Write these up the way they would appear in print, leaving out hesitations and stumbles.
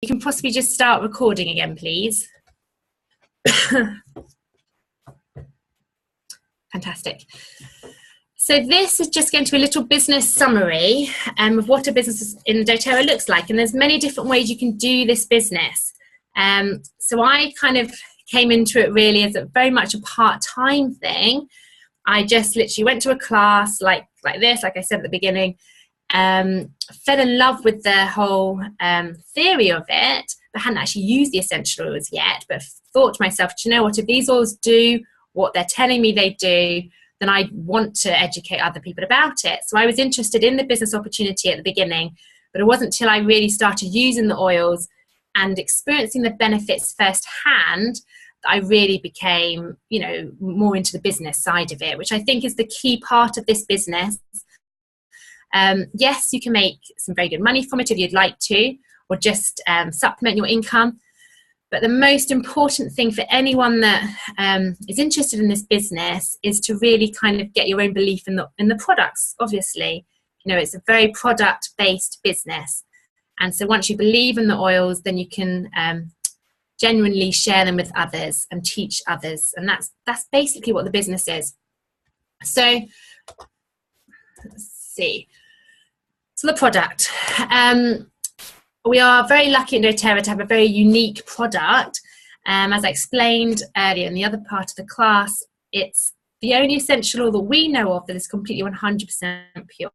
You can possibly just start recording again, please. Fantastic. So this is just going to be a little business summary of what a business in doTERRA looks like. And there's many different ways you can do this business. So I kind of came into it really as very much a part-time thing. I just literally went to a class like this, like I said at the beginning, fell in love with the whole theory of it, but hadn't actually used the essential oils yet, but thought to myself, do you know what, if these oils do what they're telling me they do, then I want to educate other people about it. So I was interested in the business opportunity at the beginning, but it wasn't until I really started using the oils and experiencing the benefits firsthand that I really became, you know, more into the business side of it, which I think is the key part of this business. Yes, you can make some very good money from it if you'd like to, or just supplement your income. But the most important thing for anyone that is interested in this business is to really kind of get your own belief in the products, obviously. You know, it's a very product-based business. And so once you believe in the oils, then you can genuinely share them with others and teach others. And that's basically what the business is. So, let's see. So the product. We are very lucky in doTERRA to have a very unique product. As I explained earlier in the other part of the class, it's the only essential oil that we know of that is completely 100% pure.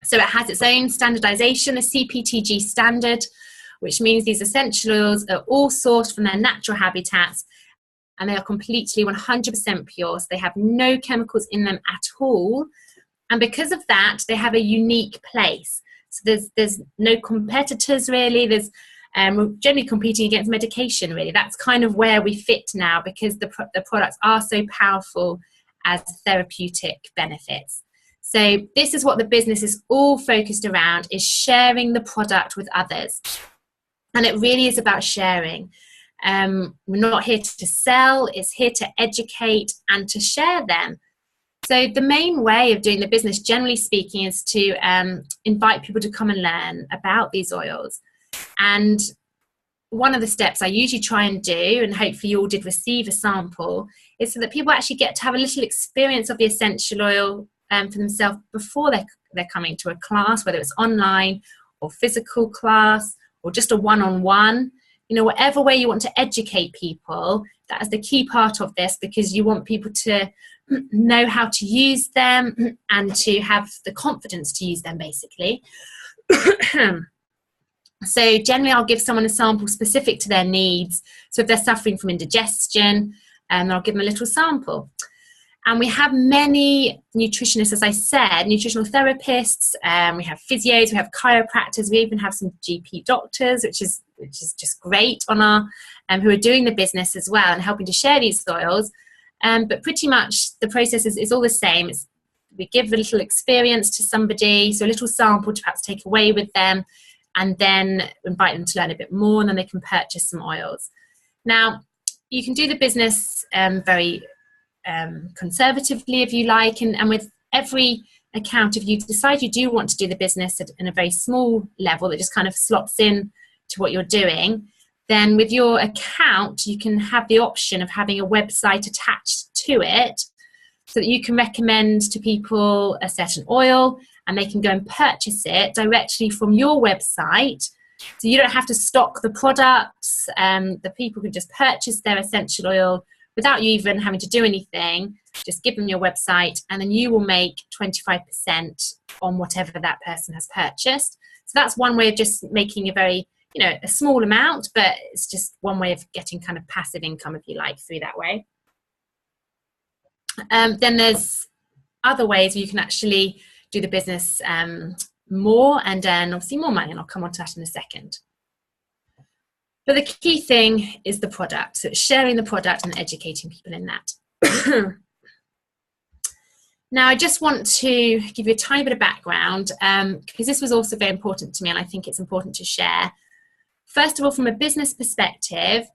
So it has its own standardization, a CPTG standard, which means these essential oils are all sourced from their natural habitats and they are completely 100% pure. So they have no chemicals in them at all. And because of that, they have a unique place. So there's no competitors really. We're generally competing against medication really. That's kind of where we fit now because the products are so powerful as therapeutic benefits. So this is what the business is all focused around, is sharing the product with others. And it really is about sharing. We're not here to sell, it's here to educate and to share them. So the main way of doing the business, generally speaking, is to invite people to come and learn about these oils. And one of the steps I usually try and do, and hopefully you all did receive a sample, is so that people actually get to have a little experience of the essential oil for themselves before they're coming to a class, whether it's online or physical class or just a one-on-one. You know, whatever way you want to educate people, that is the key part of this, because you want people to know how to use them and to have the confidence to use them, basically. So generally I'll give someone a sample specific to their needs. So if they're suffering from indigestion, I'll give them a little sample. And we have many nutritionists, as I said, nutritional therapists, we have physios, we have chiropractors, we even have some GP doctors, which is just great on our, who are doing the business as well and helping to share these oils. But pretty much the process is all the same. We give a little experience to somebody, so a little sample to perhaps take away with them, and then invite them to learn a bit more, and then they can purchase some oils. Now, you can do the business very conservatively if you like, and with every account, if you decide you do want to do the business in a very small level that just kind of slots in to what you're doing, then with your account you can have the option of having a website attached to it so that you can recommend to people a certain oil and they can go and purchase it directly from your website. So you don't have to stock the products, the people can just purchase their essential oil without you even having to do anything. Just give them your website and then you will make 25% on whatever that person has purchased. So that's one way of just making a very, you know, a small amount, but it's just one way of getting kind of passive income, if you like, through that way. Then there's other ways where you can actually do the business more and then obviously more money, and I'll come on to that in a second. But the key thing is the product. So it's sharing the product and educating people in that. Now, I just want to give you a tiny bit of background because this was also very important to me and I think it's important to share. First of all, from a business perspective,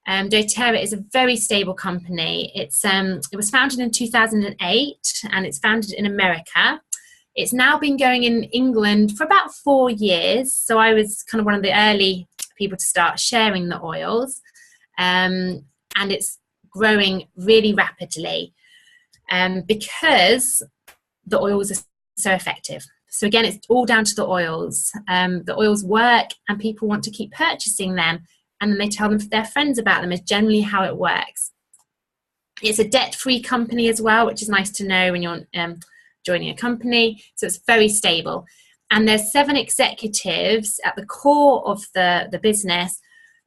doTERRA is a very stable company. It was founded in 2008 and it's founded in America. It's now been going in England for about 4 years. So I was kind of one of the early people to start sharing the oils. And it's growing really rapidly because the oils are so effective. So again, it's all down to the oils. The oils work and people want to keep purchasing them, and then they tell their friends about them, is generally how it works. It's a debt-free company as well, which is nice to know when you're joining a company. So it's very stable. And there's 7 executives at the core of the business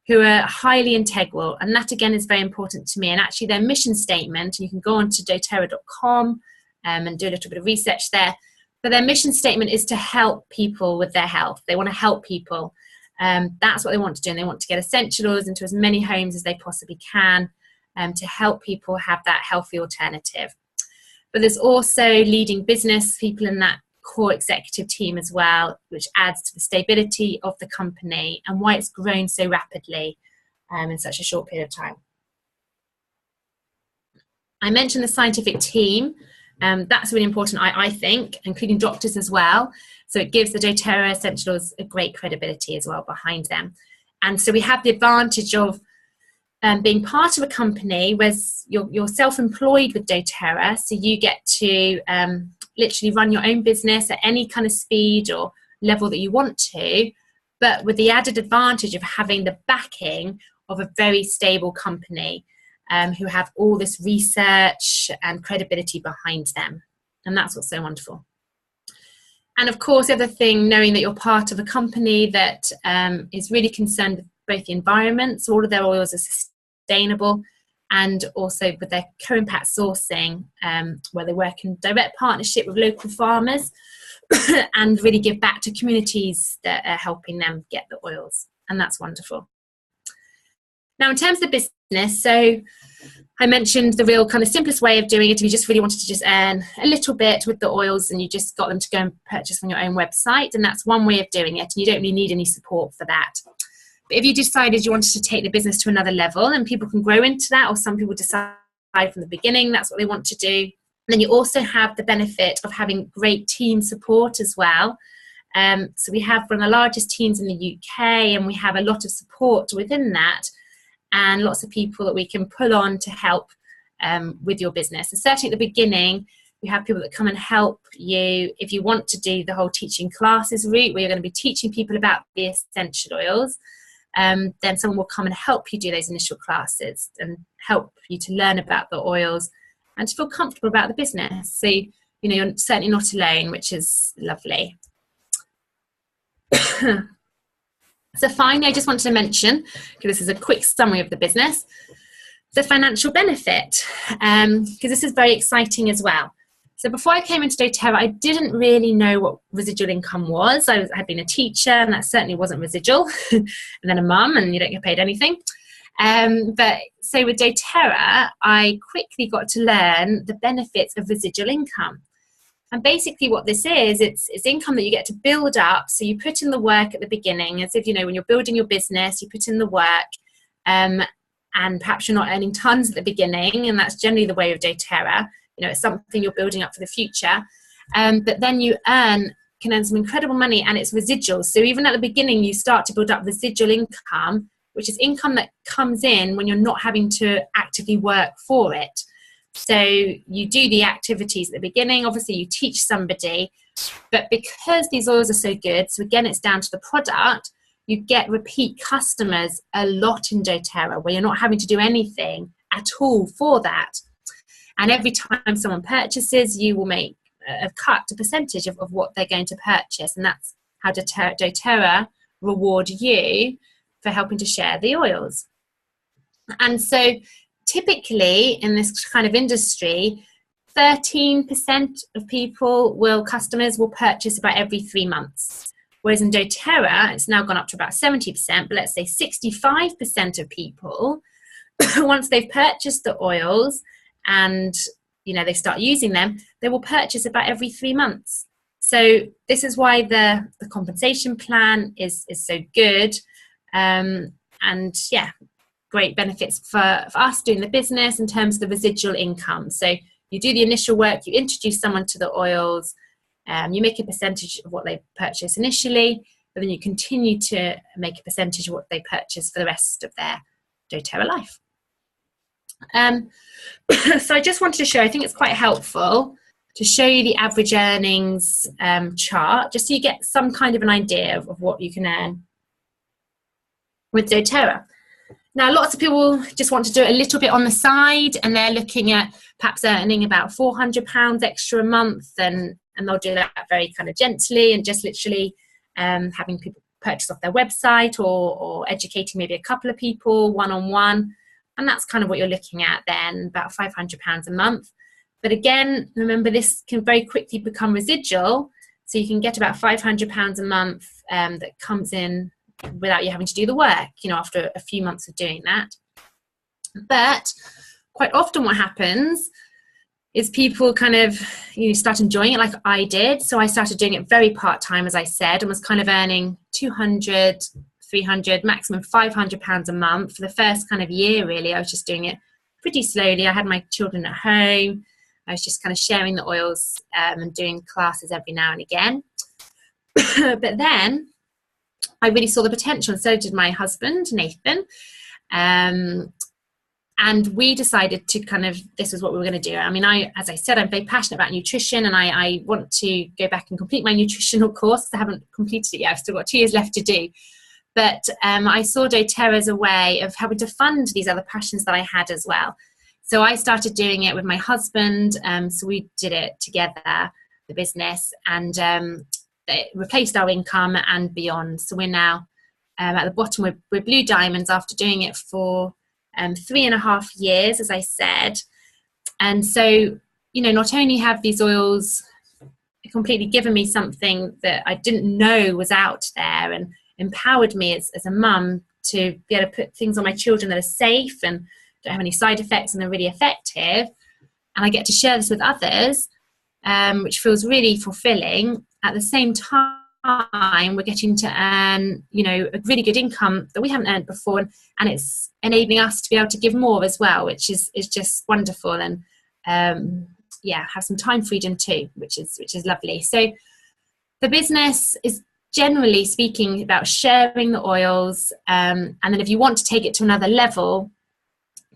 who are highly integral. And that, again, is very important to me. And actually their mission statement, and you can go on to doTERRA.com and do a little bit of research there. But their mission statement is to help people with their health. They want to help people. That's what they want to do. And they want to get essential oils into as many homes as they possibly can to help people have that healthy alternative. But there's also leading business people in that core executive team as well, which adds to the stability of the company and why it's grown so rapidly in such a short period of time. I mentioned the scientific team. That's really important, I think, including doctors as well. So it gives the doTERRA essential oils a great credibility as well behind them. And so we have the advantage of being part of a company where you're self-employed with doTERRA, so you get to literally run your own business at any kind of speed or level that you want to, but with the added advantage of having the backing of a very stable company who have all this research and credibility behind them. And that's what's so wonderful. And of course, the other thing, knowing that you're part of a company that is really concerned with both the environment, so all of their oils are sustainable, and also with their co-impact sourcing, where they work in direct partnership with local farmers and really give back to communities that are helping them get the oils. And that's wonderful. Now, in terms of the business, so I mentioned the real kind of simplest way of doing it if you just really wanted to just earn a little bit with the oils and you just got them to go and purchase on your own website. And that's one way of doing it. And you don't really need any support for that. But if you decided you wanted to take the business to another level, and people can grow into that, or some people decide from the beginning that's what they want to do, then you also have the benefit of having great team support as well. So we have one of the largest teams in the UK, and we have a lot of support within that, and lots of people that we can pull on to help with your business. And certainly at the beginning, we have people that come and help you if you want to do the whole teaching classes route, where you're going to be teaching people about the essential oils. Then someone will come and help you do those initial classes and help you to learn about the oils and to feel comfortable about the business. So, you know, you're certainly not alone, which is lovely. So finally, I just wanted to mention, because this is a quick summary of the business, the financial benefit, because this is very exciting as well. So before I came into doTERRA, I didn't really know what residual income was. I had been a teacher, and that certainly wasn't residual, and then a mum, and you don't get paid anything. But so with doTERRA, I quickly got to learn the benefits of residual income. And basically what this is, it's income that you get to build up. So you put in the work at the beginning, as if, you know, when you're building your business, you put in the work, and perhaps you're not earning tons at the beginning, and that's generally the way of doTERRA. You know, it's something you're building up for the future. But then you can earn some incredible money, and it's residual. So even at the beginning, you start to build up residual income, which is income that comes in when you're not having to actively work for it. So you do the activities at the beginning. Obviously, you teach somebody. But because these oils are so good, so again, it's down to the product, you get repeat customers a lot in doTERRA, where you're not having to do anything at all for that. And every time someone purchases, you will make a percentage of what they're going to purchase. And that's how doTERRA reward you for helping to share the oils. And so typically in this kind of industry, 13% of customers will purchase about every 3 months. Whereas in doTERRA, it's now gone up to about 70%, but let's say 65% of people, once they've purchased the oils, and you know they start using them, they will purchase about every 3 months. So this is why the compensation plan is so good, and yeah, great benefits for us doing the business in terms of the residual income. So you do the initial work, you introduce someone to the oils, You make a percentage of what they purchase initially, but then you continue to make a percentage of what they purchase for the rest of their doTERRA life. So I just wanted to show, I think it's quite helpful to show you the average earnings chart, just so you get some kind of an idea of what you can earn with doTERRA. Now, lots of people just want to do it a little bit on the side, and they're looking at perhaps earning about £400 extra a month, and they'll do that very kind of gently and just literally having people purchase off their website, or educating maybe a couple of people one-on-one. And that's kind of what you're looking at then, about £500 a month. But again, remember, this can very quickly become residual. So you can get about £500 a month that comes in without you having to do the work, you know, after a few months of doing that. But quite often what happens is people kind of, you know, start enjoying it like I did. So I started doing it very part-time, as I said, and was kind of earning 200, 300, maximum £500 a month for the first kind of year, really. I was just doing it pretty slowly. I had my children at home. I was just kind of sharing the oils and doing classes every now and again. But then I really saw the potential, and so did my husband, Nathan. And we decided to kind of, this was what we were going to do. I mean, as I said, I'm very passionate about nutrition, and I want to go back and complete my nutritional course. I haven't completed it yet. I've still got 2 years left to do. But I saw doTERRA as a way of helping to fund these other passions that I had as well. So I started doing it with my husband. So we did it together, the business, and it replaced our income and beyond. So we're now at the bottom, we're blue diamonds after doing it for 3.5 years, as I said. And so, you know, not only have these oils completely given me something that I didn't know was out there, and empowered me as a mum to be able to put things on my children that are safe and don't have any side effects and are really effective, and I get to share this with others, which feels really fulfilling. At the same time, we're getting to earn, you know, a really good income that we haven't earned before, and it's enabling us to be able to give more as well, which is just wonderful. And yeah, have some time freedom too, which is lovely. So the business is, generally speaking, about sharing the oils, and then if you want to take it to another level,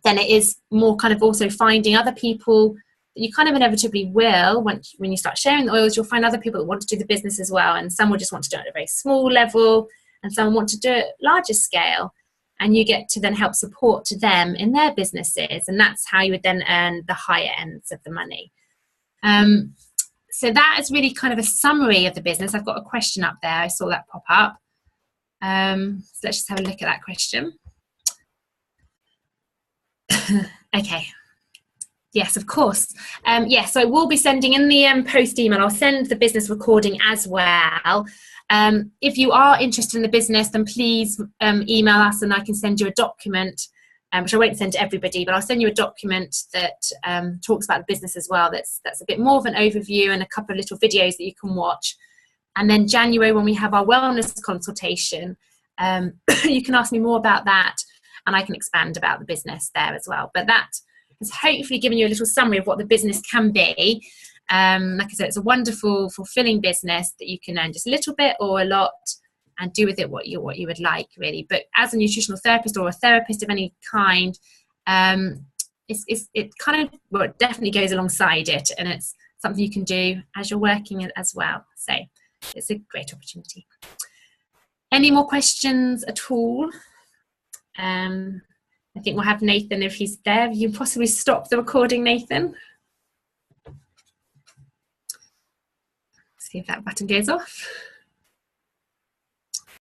then it is more kind of also finding other people that you kind of inevitably will. When you start sharing the oils, you'll find other people that want to do the business as well, and some will just want to do it at a very small level, and some want to do it larger scale, and you get to then help support to them in their businesses, and that's how you would then earn the higher ends of the money. So that is really kind of a summary of the business. I've got a question up there. I saw that pop up. So let's just have a look at that question. Okay. Yes, of course. Yes, so I will be sending in the post email. I'll send the business recording as well. If you are interested in the business, then please email us, and I can send you a document, which I won't send to everybody, but I'll send you a document that talks about the business as well. That's a bit more of an overview, and a couple of little videos that you can watch. And then January, when we have our wellness consultation, you can ask me more about that, and I can expand about the business there as well. But that has hopefully given you a little summary of what the business can be. Like I said, it's a wonderful, fulfilling business that you can earn just a little bit or a lot, and do with it what you would like, really. But as a nutritional therapist, or a therapist of any kind, it kind of, well, it definitely goes alongside it, and it's something you can do as you're working as well. So it's a great opportunity. Any more questions at all? I think we'll have Nathan, if he's there. You can possibly stop the recording, Nathan. See if that button goes off.